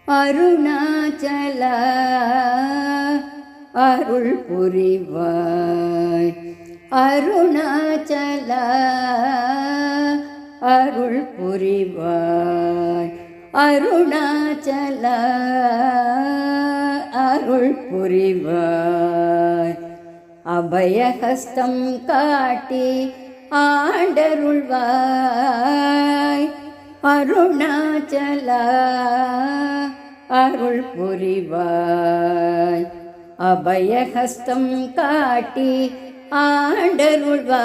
அருணாச்சல அருள் புரிவாய். அருணாச்சல அருள் புரிவாய். அருணாச்சல அருள் புரிவாய். அபயஹஸ்தம் காட்டி ஆண்டருள்வாய். அருணாச்சல அருள் புரிவாய். அபயஹஸ்தம் காட்டி ஆண்டருள்வாய்.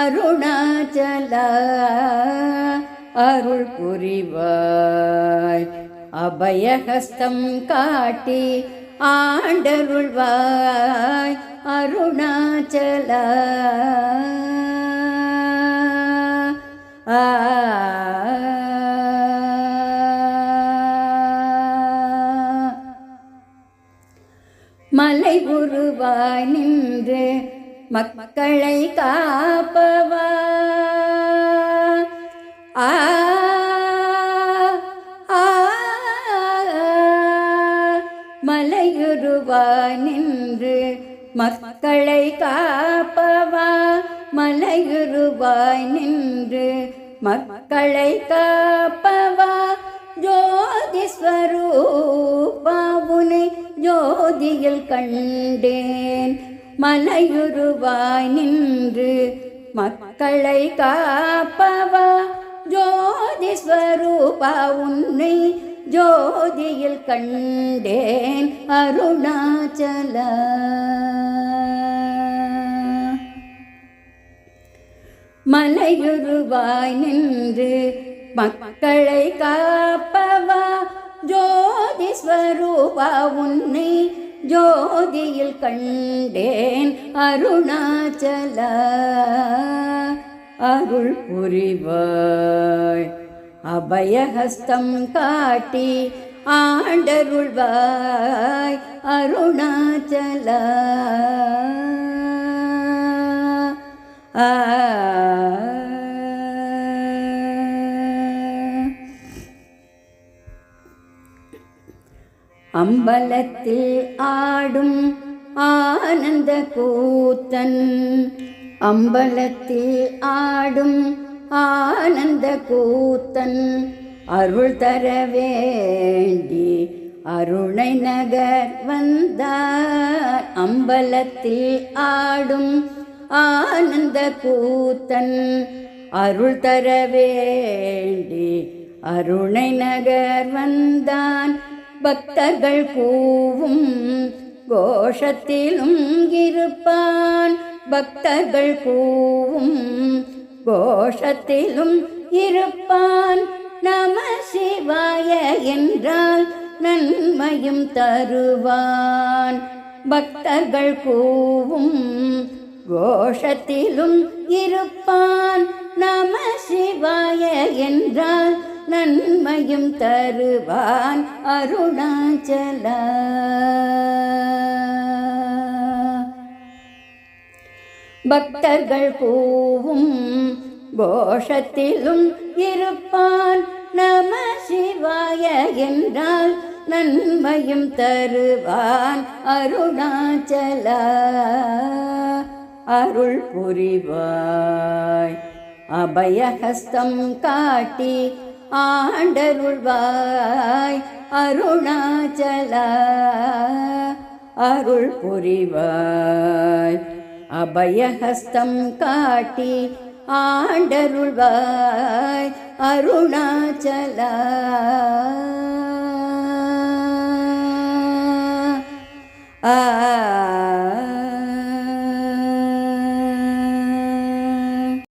அருணாச்சல அருள் புரிவாய். அபயஹஸ்தம் காட்டி ஆண்டருள்வாய். அருணாச்சல மலை உருவாய் நின்று மக்களை காப்பவா. மலையுருவாய் நின்று மக்களை காப்பவா. மலையுருவாய் நின்று மக்களை காப்பவா. ஜோதி ஸ்வரூபா உனை ஜோதியில் கண்டேன். மலையுருவாய் நின்று மக்களை காப்பவா. ஜோதி ஸ்வரூபா உன்னை ஜோதியில் கண்டேன். அருணாச்சல மலையுருவாய் நின்று மக்களை காப்பவா. ஜோதி ஸ்வரூபா உன்னை ஜோதியில் கண்டேன். அருணாச்சல அருள் புரிவாய். அபயஹஸ்தம் காட்டி ஆண்டருள்வாய். அருணாச்சல அம்பலத்தில் ஆடும் ஆனந்த கூத்தன். அம்பலத்தில் ஆடும் ஆனந்த கூத்தன் அருள் தர வேண்டி அருணை நகர் வந்தார். அம்பலத்தில் ஆடும் ஆனந்த கூத்தன் அருள் தர வேண்டி அருணை நகர் வந்தான். பக்தர்கள் கூவும் கோஷத்திலும் இருப்பான். பக்தர்கள் கூவும் கோஷத்திலும் இருப்பான். நம சிவாய என்றால் நன்மையும் தருவான். பக்தர்கள் கூவும் கோஷத்திலும் இருப்பான். நம சிவாய என்றால் நன்மையும் தருவான். அருணாச்சல பக்தர்கள் கூவும் கோஷத்திலும் இருப்பான். நம சிவாய என்றால் நன்மையும் தருவான். அருணாச்சல அருள் புரிவாய். அபயஹஸ்தம் காட்டி ஆண்டருள்வாய். அருணாச்சல அருள் புரிவாய். அபயஹஸ்தம் காட்டி ஆண்டருள்வாய். அருணாச்சல ஆ